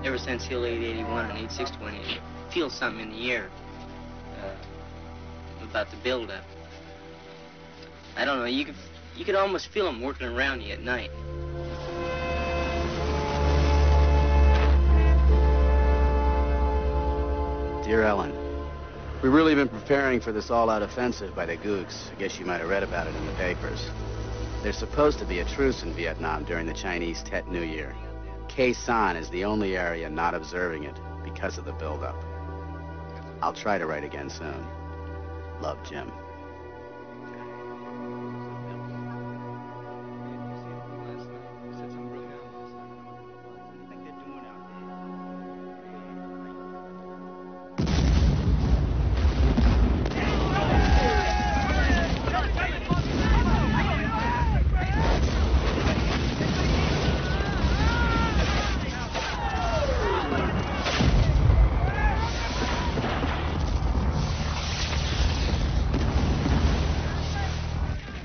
ever since Hill 881 and 861, you feel something in the air about the buildup. I don't know, you could almost feel them working around you at night. Dear Ellen, we've really been preparing for this all-out offensive by the Gooks. I guess you might have read about it in the papers. There's supposed to be a truce in Vietnam during the Chinese Tet New Year. Khe Sahn is the only area not observing it because of the buildup. I'll try to write again soon. Love, Jim.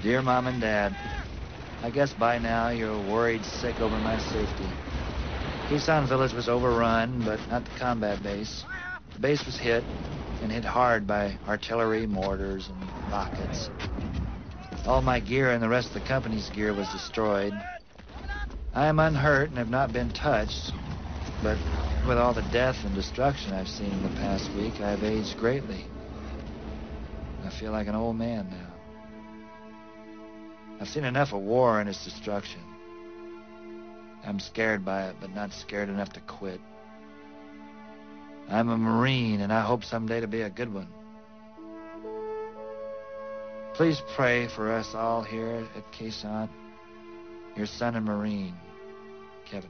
Dear Mom and Dad, I guess by now you're worried sick over my safety. Khe Sahn village was overrun, but not the combat base. The base was hit, and hit hard by artillery, mortars, and rockets. All my gear and the rest of the company's gear was destroyed. I am unhurt and have not been touched, but with all the death and destruction I've seen in the past week, I've aged greatly. I feel like an old man now. I've seen enough of war and its destruction. I'm scared by it, but not scared enough to quit. I'm a Marine, and I hope someday to be a good one. Please pray for us all here at Khe Sahn. Your son and Marine, Kevin.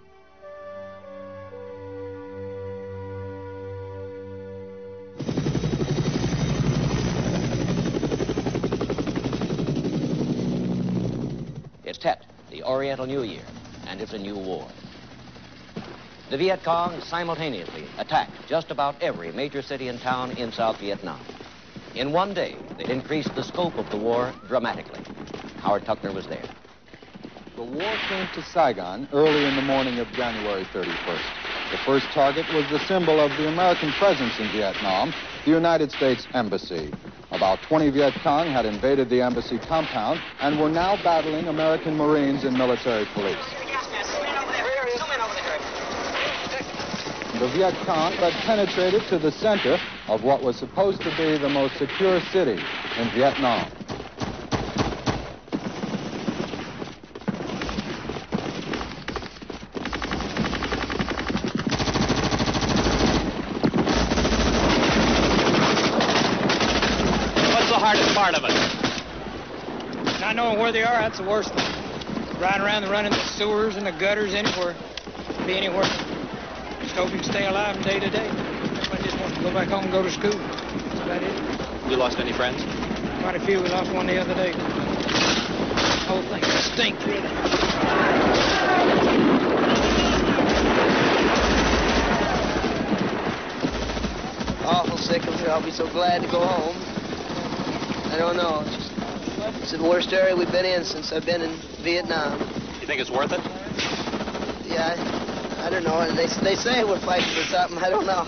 It's Tet, the Oriental New Year, and it's a new war. The Viet Cong simultaneously attacked just about every major city and town in South Vietnam. In one day, they increased the scope of the war dramatically. Howard Tuckner was there. The war came to Saigon early in the morning of January 31st. The first target was the symbol of the American presence in Vietnam, the United States Embassy. About 20 Viet Cong had invaded the embassy compound and were now battling American Marines and military police. The Viet Cong had penetrated to the center of what was supposed to be the most secure city in Vietnam. Part of it. Not knowing where they are, that's the worst thing. Riding around and running the sewers and the gutters anywhere. Be anywhere. Just hope you can stay alive from day to day. Everybody just wants to go back home and go to school. That's about it. You lost any friends? Quite a few. We lost one the other day. The whole thing stinks, really. Awful sick of it. I'll be so glad to go home. I don't know. It's the worst area we've been in since I've been in Vietnam. You think it's worth it? Yeah, I don't know. They say we're fighting for something. I don't know.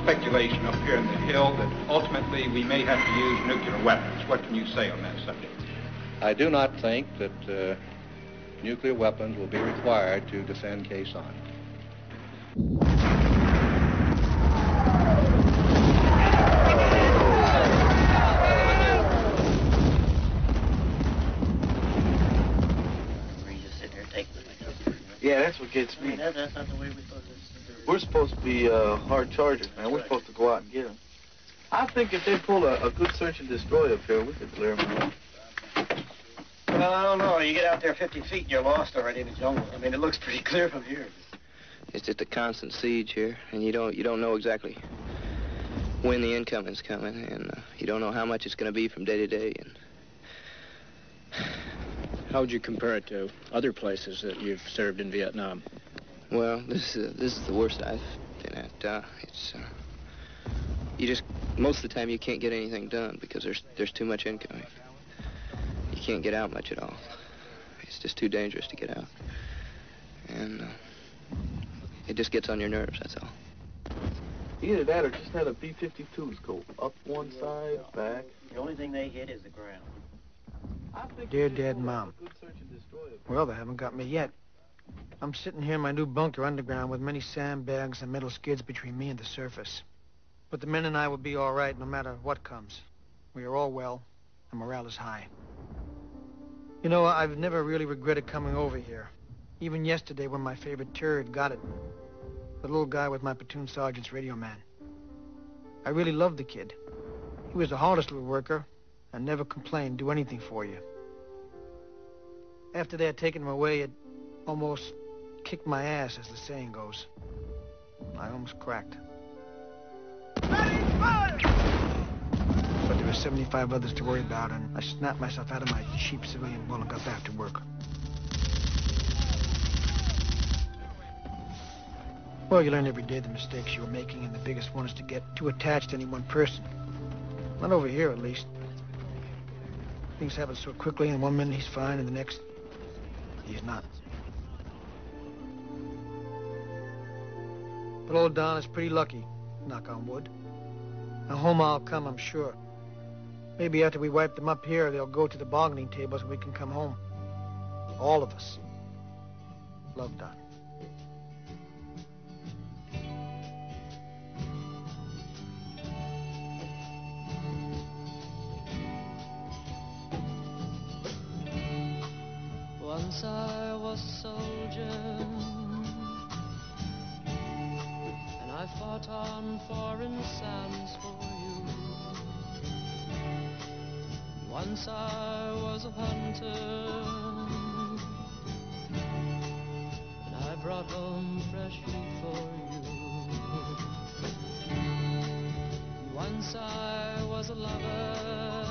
Speculation up here in the hill that ultimately we may have to use nuclear weapons. What can you say on that subject? I do not think that nuclear weapons will be required to defend Khe Sahn. Yeah, that's what gets me. That's not the way we're supposed to do it. We're supposed to be hard chargers, man. We're supposed to go out and get them. I think if they pull a good search and destroy up here, we could clear them out. Well, I don't know. You get out there 50 feet and you're lost already in the jungle. I mean, it looks pretty clear from here. It's just a constant siege here, and you don't know exactly when the incoming's coming, and you don't know how much it's going to be from day to day. And how would you compare it to other places that you've served in Vietnam? Well, this is the worst I've been at. It's you just most of the time you can't get anything done because there's too much incoming. You can't get out much at all. It's just too dangerous to get out, and it just gets on your nerves. That's all. Either that or just have a B-52s go up one side, back. The only thing they hit is the ground. Dear Dad and Mom. Well, they haven't got me yet. I'm sitting here in my new bunker underground with many sandbags and metal skids between me and the surface. But the men and I will be all right no matter what comes. We are all well, and morale is high. You know, I've never really regretted coming over here. Even yesterday when my favorite turd got it. The little guy with my platoon sergeant's radio man. I really loved the kid. He was the hardest little worker and never complained, do anything for you. After they had taken him away, it almost kicked my ass, as the saying goes. I almost cracked. But there were 75 others to worry about, and I snapped myself out of my cheap civilian wool and got back to work. Well, you learn every day the mistakes you were making, and the biggest one is to get too attached to any one person. Not over here, at least. Things happen so quickly, and one minute he's fine, and the next, he's not. But old Don is pretty lucky, knock on wood. Now, home I'll come, I'm sure. Maybe after we wipe them up here, they'll go to the bargaining tables and we can come home. All of us. Love, Don. Once I was a soldier, and I fought on foreign sands for you. Once I was a hunter, and I brought home fresh meat for you. Once I was a lover,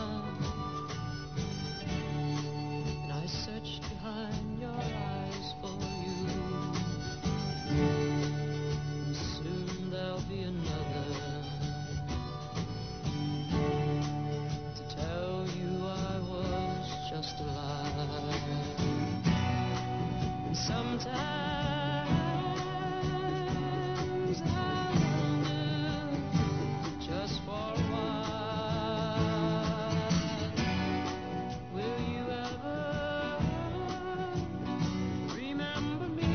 and I searched behind your eyes for you. And soon there'll be another to tell you I was just alive. And sometimes I wonder, just for a while, will you ever remember me?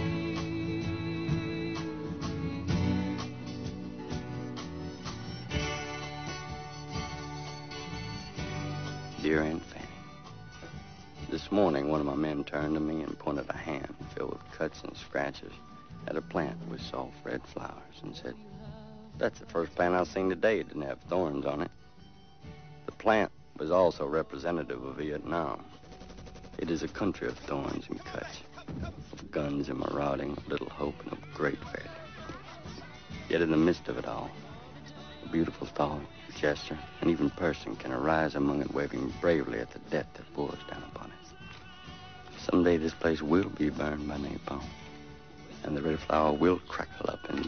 Dear Aunt Fanny, this morning one of my men turned to me and pointed a hand filled with cuts and scratches at a plant with soft red flowers and said, "That's the first plant I've seen today that didn't have thorns on it." The plant was also representative of Vietnam. It is a country of thorns and cuts, of guns and marauding, of little hope and of great failure. Yet in the midst of it all, a beautiful thought, gesture, and even person can arise among it, waving bravely at the death that pours down upon it. Someday this place will be burned by napalm, and the red flower will crackle up and